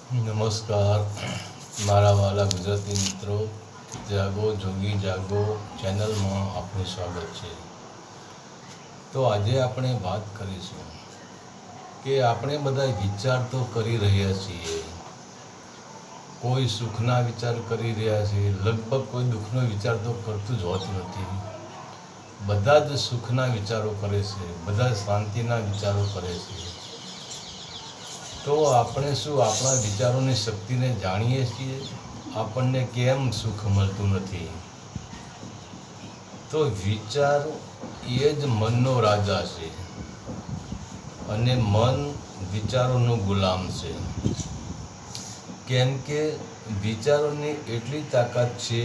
નમસ્કાર મારા વાલા ગુજરાતી મિત્રો, જાગો જોગી જાગો ચેનલમાં આપનું સ્વાગત છે. તો આજે આપણે વાત કરીશું કે આપણે બધા વિચાર તો કરી રહ્યા છીએ. કોઈ સુખના વિચાર કરી રહ્યા છે, લગભગ કોઈ દુઃખનો વિચાર તો કરતું જ હોતું નથી. બધા જ સુખના વિચારો કરે છે, બધા શાંતિના વિચારો કરે છે. તો આપણે શું આપણા વિચારોની શક્તિને જાણીએ છીએ? આપણને કેમ સુખ મળતું નથી? તો વિચાર એ જ મનનો રાજા છે અને મન વિચારોનો ગુલામ છે. કેમ કે વિચારોની એટલી તાકાત છે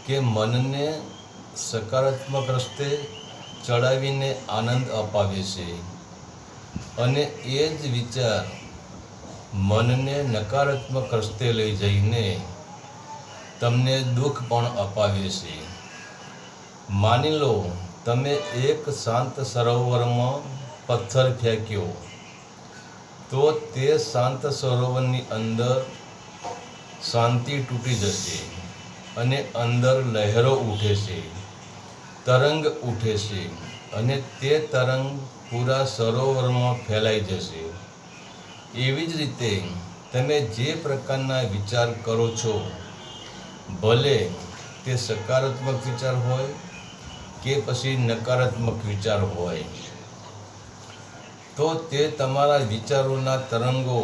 કે મનને સકારાત્મક રસ્તે ચડાવીને આનંદ અપાવે છે અને એ જ વિચાર મનને નકારાત્મક રસ્તે લઈ જઈને તમને દુઃખ પણ અપાવે છે. માની લો તમે એક શાંત સરોવરમાં પથ્થર ફેંક્યો, તો તે શાંત સરોવરની અંદર શાંતિ તૂટી જશે અને અંદર લહેરો ઉઠે છે, તરંગ ઉઠે છે અને તે તરંગ પૂરા સરોવરમાં ફેલાઈ જશે. એવી જ રીતે તમે જે પ્રકારના વિચાર કરો છો, ભલે તે સકારાત્મક વિચાર હોય કે પછી નકારાત્મક વિચાર હોય, તો તે તમારા વિચારોના તરંગો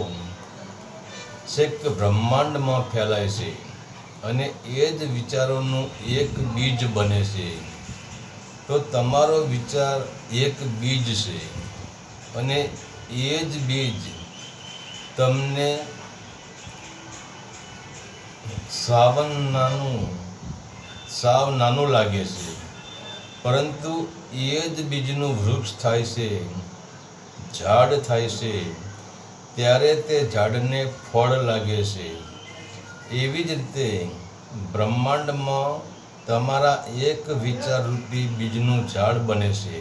છેક બ્રહ્માંડમાં ફેલાય છે અને એ જ વિચારોનું એક બીજ બને છે. તો તમારો વિચાર એક બીજ છે અને એ જ બીજ તમને સાવ નાનું લાગે છે, પરંતુ એ જ બીજનું વૃક્ષ થાય છે, ઝાડ થાય છે. ત્યારે તે ઝાડને ફળ લાગે છે. એવી જ રીતે બ્રહ્માંડમાં તમારા એક વિચારરૂપી બીજનું ઝાડ બને છે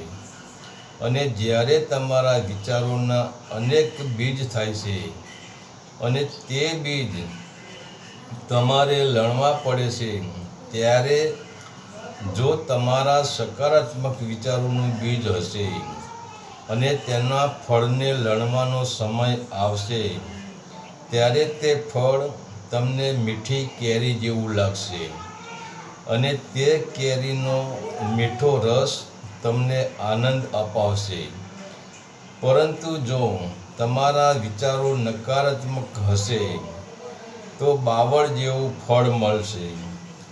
અને જ્યારે તમારા વિચારોના અનેક બીજ થાય છે અને તે બીજ તમારે લણવા પડે છે, ત્યારે જો તમારા સકારાત્મક વિચારોનું બીજ હશે અને તેના ફળને લણવાનો સમય આવશે, ત્યારે તે ફળ તમને મીઠી કેરી જેવું લાગશે અને તે કેરીનો મીઠો રસ તમને આનંદ અપાવશે. પરંતુ જો તમારા વિચારો નકારાત્મક હશે, તો બાવળ જેવું ફળ મળશે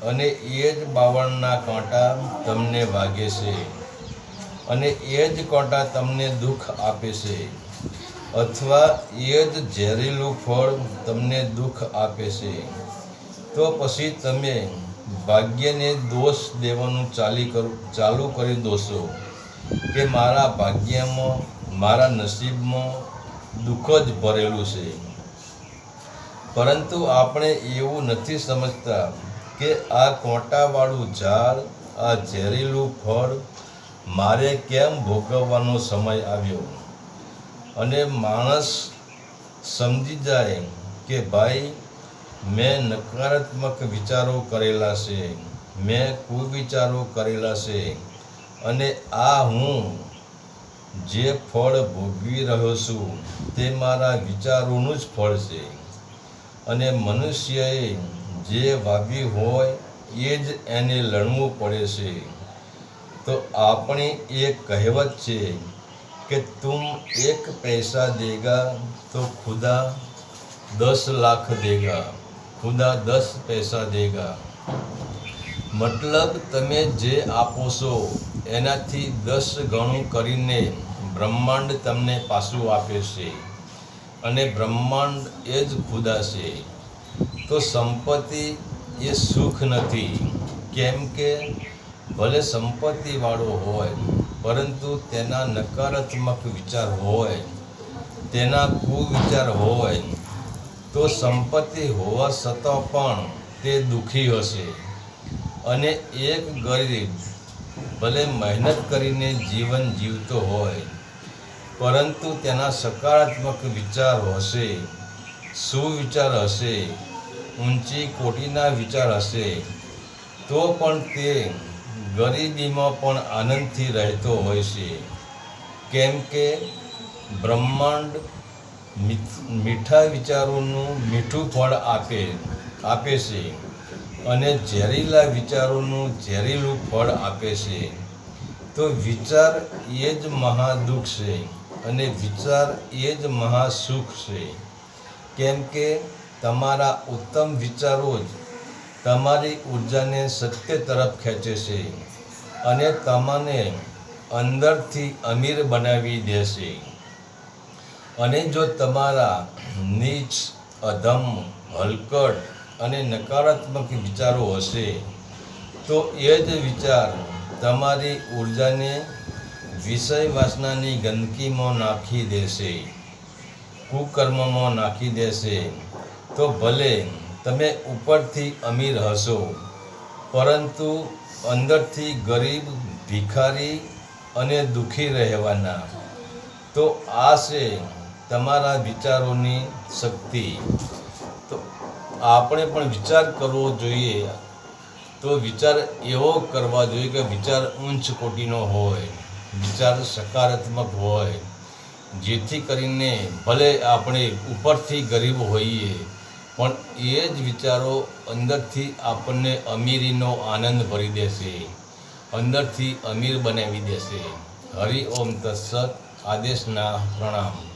અને એ જ બાવળના કાંટા તમને વાગે છે અને એ જ કાંટા તમને દુઃખ આપે છે, અથવા એ જ ઝેરીલું ફળ તમને દુઃખ આપે છે. તો પછી તમે ભાગ્યને દોષ દેવાનું ચાલુ કરી દોશો કે મારા ભાગ્યમાં, મારા નસીબમાં દુઃખ જ ભરેલું છે. પરંતુ આપણે એવું નથી સમજતા કે આ કાંટાવાળું ઝાડ, આ ઝેરીલું ફળ મારે કેમ ભોગવવાનો સમય આવ્યો. અને માણસ સમજી જાય કે ભાઈ, મેં નકારાત્મક વિચારો કરેલા છે, મેં કુવિચારો કરેલા છે અને આ હું જે ફળ ભોગવી રહ્યો છું તે મારા વિચારોનું જ ફળ છે અને મનુષ્યએ જે વાવ્યું હોય એ જ એને લણવું પડે છે. તો આપણી એક કહેવત છે કે તુમ એક પૈસા દેગા તો ખુદા 10 લાખ દેગા, ખુદા 10 પૈસા દેગા. મતલબ તમે જે આપો છો એનાથી 10 ગણું કરીને બ્રહ્માંડ તમને પાછું આપે છે અને બ્રહ્માંડ એ જ ખુદા છે. તો સંપત્તિ એ સુખ નથી, કેમ કે ભલે સંપત્તિવાળો હોય, પરંતુ તેના નકારાત્મક વિચાર હોય, તેના કુવિચાર હોય, તો સંપત્તિ હોવા છતાં પણ તે દુઃખી હશે. અને એક ગરીબ ભલે મહેનત કરીને જીવન જીવતો હોય, પરંતુ તેના સકારાત્મક વિચાર હશે સુવિચાર હશે, ઊંચી કોટીના વિચાર હશે, તો પણ તે ગરીબીમાં પણ આનંદથી રહેતો હોય છે. કેમ કે બ્રહ્માંડ મીઠા વિચારોનું મીઠું ફળ આપે છે અને ઝેરીલા વિચારોનું ઝેરીલું ફળ આપે છે. તો વિચાર એ જ મહાદુઃખ છે અને વિચાર એ જ મહાસુખ છે. કેમ કે તમારા ઉત્તમ વિચારો જ તમારી ઉર્જાને સત્ય તરફ ખેંચે છે અને તમને અંદરથી અમીર બનાવી દેશે. અને જો તમારા નીચ, અધમ, હલકટ અને નકારાત્મક વિચારો હશે, તો એ જ વિચાર તમારી ઉર્જાને વિષય વાસનાની ગંદકીમાં નાખી દેશે, કુકર્મમાં નાખી દેશે. તો ભલે તમે ઉપરથી અમીર હશો, પરંતુ અંદરથી ગરીબ, ભિખારી અને દુઃખી રહેવાના. તો આ છે તમારા વિચારોની શક્તિ. તો આપણે પણ વિચાર કરવો જોઈએ. તો વિચાર એવો કરવા જોઈએ કે વિચાર ઉચ્ચ કોટીનો હોય, વિચાર સકારાત્મક હોય, જેથી કરીને ભલે આપણે ઉપરથી ગરીબ હોઈએ, પણ એ જ વિચારો અંદરથી આપણને અમીરીનો આનંદ ભરી દેશે, અંદરથી અમીર બનાવી દેશે. હરિ ઓમ તત્સત. આદેશના પ્રણામ.